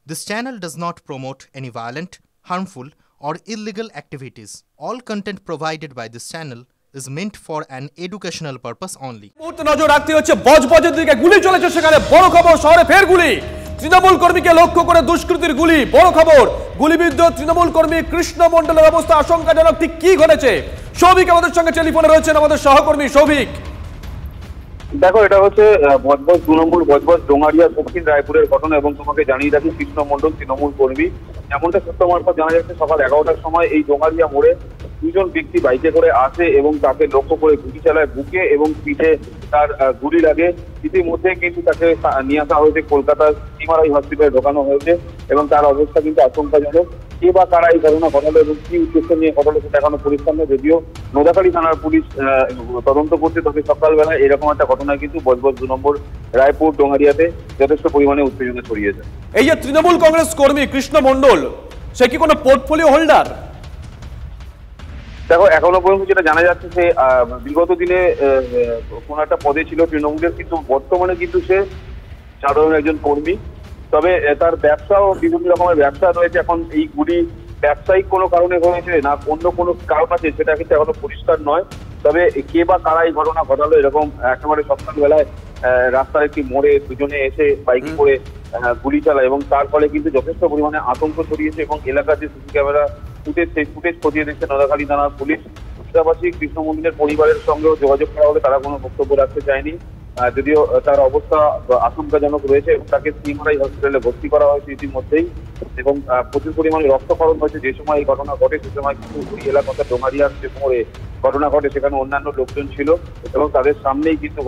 This channel does not promote any violent, harmful, or illegal activities. All content provided by this channel is meant for an educational purpose only. মুহূর্তে নজর রাখতে হচ্ছে বজবজের দিকে গুলি চলেছে সেখানে বড় খবর শহরে ফের গুলি তৃণমূল কর্মীকে লক্ষ্য করে দুষ্কৃতীর গুলি বড় খবর গুলিবিদ্ধ তৃণমূল কর্মী কৃষ্ণ মণ্ডলের অবস্থা আশঙ্কাজনক ঠিক কি ঘটেছে সৌভিক আমাদের সঙ্গে টেলিফোনে রয়েছেন আমাদের সহকর্মী সৌভিক দেখো এটা হচ্ছে বজবজ 2 নম্বর বজবজ ডোঙারিয়া দক্ষিণ রায়পুরের ঘটনা এবং তোমাকে জানিয়ে রাখি কৃষ্ণ মণ্ডল তৃণমূল কর্মী এমনটা সূত্র মারফত জানা যাচ্ছে সকাল 11টার সময় এই ডোঙারিয়া মোড়ে দুজন ব্যক্তি বাইকে করে আসে এবং তাকে লক্ষ্য করে গুলি চালায় বুকে এবং পিঠে তার গুলি লাগে ইতিমধ্যে কিন্তু তাকে নিয়ে আসা হয়েছে কলকাতার এমআরআই হসপিটালে ঢোকানো হয়েছে এবং তার অবস্থা কিন্তু আশঙ্কাজনক কে বা কারা এই ঘটনা ঘটালো এবং কি উদ্দেশ্য নিয়ে ঘটালো সেটা এখনো পরিষ্কার নয় যদিও নোদাখালী থানার পুলিশ তদন্ত করছে তবে সকালবেলা এরকম একটা ঘটনা কিন্তু বজবজ 2 নম্বর রায়পুর ডোঙারিয়াতে যথেষ্ট পরিমাণে উত্তেজনা ছড়িয়েছে। এই যে তৃণমূল কংগ্রেস কর্মী কৃষ্ণ মণ্ডল সে কি কোনো পোর্টফোলিও হোল্ডার? দেখো এখনো পর্যন্ত যেটা জানা যাচ্ছে সে বিগত দিনে কোন একটা পদে ছিল তৃণমূলের কিন্তু বর্তমানে কিন্তু সে সাধারণ একজন কর্মী তবে তার ব্যবসাও বিভিন্ন রকমের ব্যবসা রয়েছে এখন এই গুলি ব্যবসায়িক কোনো কারণে হয়েছে না অন্য কোনো কারণ আছে সেটা কিন্তু এখনো পরিষ্কার নয় তবে কে বা কারা এই ঘটনা ঘটালো এরকম একেবারে সকালবেলায় রাস্তার একটি মোড়ে দুজনে এসে বাইকে করে গুলি চালায় এবং তার ফলে কিন্তু যথেষ্ট পরিমাণে আতঙ্ক ছড়িয়েছে এবং এলাকার যে সিসি ক্যামেরা ফুটেজ সেই ফুটেজ খতিয়ে দেখছে নোদাখালী থানার পুলিশ পাশাপাশি কৃষ্ণ মন্দিরের পরিবারের সঙ্গেও যোগাযোগ করা হলে তারা কোনো বক্তব্য রাখতে চায়নি যদিও তার অবস্থা আশঙ্কাজনক রয়েছে এবং তাকে এমআরআই হসপিটালে ভর্তি করা হয়েছে ইতিমধ্যেই এবং প্রচুর পরিমাণে রক্তক্ষরণ হয়েছে যে সময় এই ঘটনা ঘটে সে সময় কিন্তু ওই এলাকাতে ডোঙারিয়ার যে মোড়ে ঘটনা ঘটে সেখানে অন্যান্য লোকজন ছিল এবং তাদের সামনেই কিন্তু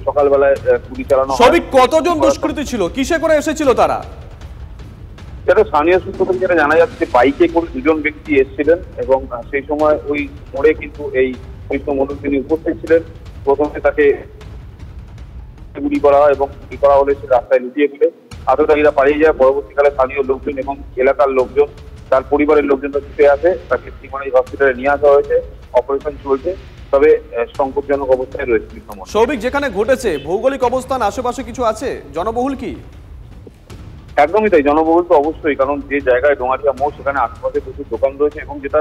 সকালবেলায় গুলি চালানো হয়। কতজন দুষ্কৃতী ছিল কিসে করে এসেছিল তারা? যেটা স্থানীয় সূত্র থেকে যেটা জানা যাচ্ছে বাইকে করে দুজন ব্যক্তি এসেছিলেন এবং সেই সময় ওই মোড়ে কিন্তু এই কৃষ্ণ মণ্ডল তিনি উপস্থিত ছিলেন প্রথমে তাকে গুলি করা হয় এবং গুলি করা হলে সে রাস্তায় লুটিয়ে ফেলে আততায়ীরা পালিয়ে যায় পরবর্তীকালে স্থানীয় লোকজন এবং এলাকার লোকজন তার পরিবারের লোকজনরা ছুটে আসে তাকে এমআরআই হসপিটালে নিয়ে আসা হয়েছে অপারেশন চলছে তবে সংকটজনক অবস্থায় রয়েছে কৃষ্ণ মণ্ডল। সৌভিক যেখানে ঘটেছে ভৌগোলিক অবস্থান আশেপাশে কিছু আছে জনবহুল কি? একদমই তাই জনবহুল তো অবশ্যই কারণ যে জায়গায় ডোঙারিয়া মোড় সেখানে আশেপাশে প্রচুর দোকান রয়েছে এবং যেটা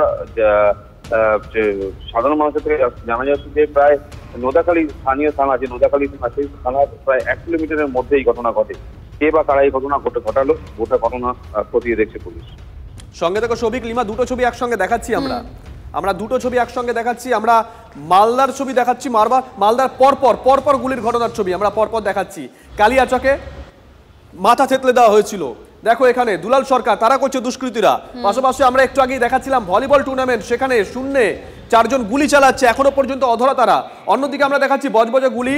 সাধারণ মানুষের থেকে জানা যাচ্ছে যে প্রায় নোদাখালী স্থানীয় থানা যে নোদাখালী থানা সেই থানার প্রায় 1 কিলোমিটারের মধ্যে এই ঘটনা ঘটে কে বা কারা এই ঘটনা ঘটালো গোটা ঘটনা খতিয়ে দেখছে পুলিশ। সঙ্গে দেখো সৌভিক লিমা দুটো ছবি একসঙ্গে দেখাচ্ছি আমরা দুটো ছবি একসঙ্গে দেখাচ্ছি আমরা মালদার ছবি দেখাচ্ছি মালদার পরপর গুলির ঘটনার ছবি আমরা পরপর দেখাচ্ছি কালিয়াচকে মাথা থেতলে দেওয়া হয়েছিল দেখো এখানে দুলাল সরকার তারা করছে দুষ্কৃতীরা পাশাপাশি আমরা একটু আগেই দেখাচ্ছিলাম ভলিবল টুর্নামেন্ট সেখানে শূন্যে 4 জন গুলি চালাচ্ছে এখনো পর্যন্ত অধরা তারা অন্যদিকে আমরা দেখাচ্ছি বজবজে গুলি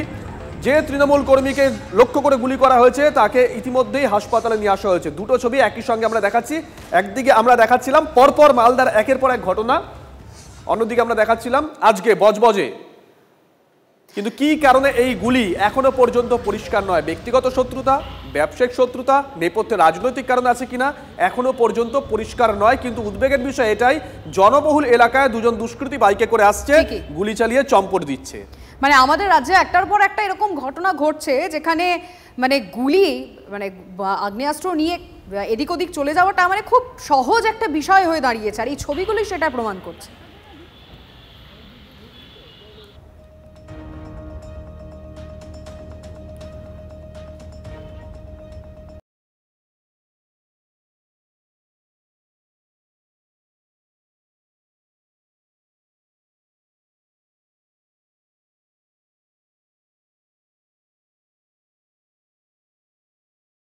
যে তৃণমূল কর্মীকে লক্ষ্য করে গুলি করা হয়েছে তাকে ইতিমধ্যেই হাসপাতালে নিয়ে আসা হয়েছে দুটো ছবি একই সঙ্গে আমরা দেখাচ্ছি একদিকে আমরা দেখাচ্ছিলাম পরপর মালদার একের পর এক ঘটনা অন্যদিকে আমরা দেখাচ্ছিলাম আজকে বজবজে কিন্তু কি কারণে এই গুলি এখনো পর্যন্ত পরিষ্কার নয় ব্যক্তিগত শত্রুতা ব্যবসায়িক শত্রুতা নেপথ্যে রাজনৈতিক কারণ আছে কিনা এখনো পর্যন্ত পরিষ্কার নয় কিন্তু উদ্বেগের বিষয় এটাই জনবহুল এলাকায় দুজন দুষ্কৃতী বাইকে করে আসছে গুলি চালিয়ে চম্পট দিচ্ছে মানে আমাদের রাজ্যে একটার পর একটা এরকম ঘটনা ঘটছে যেখানে মানে গুলি মানে আগ্নেয়াস্ত্র নিয়ে এদিক ওদিক চলে যাওয়াটা মানে খুব সহজ একটা বিষয় হয়ে দাঁড়িয়েছে আর এই ছবিগুলি সেটা প্রমাণ করছে।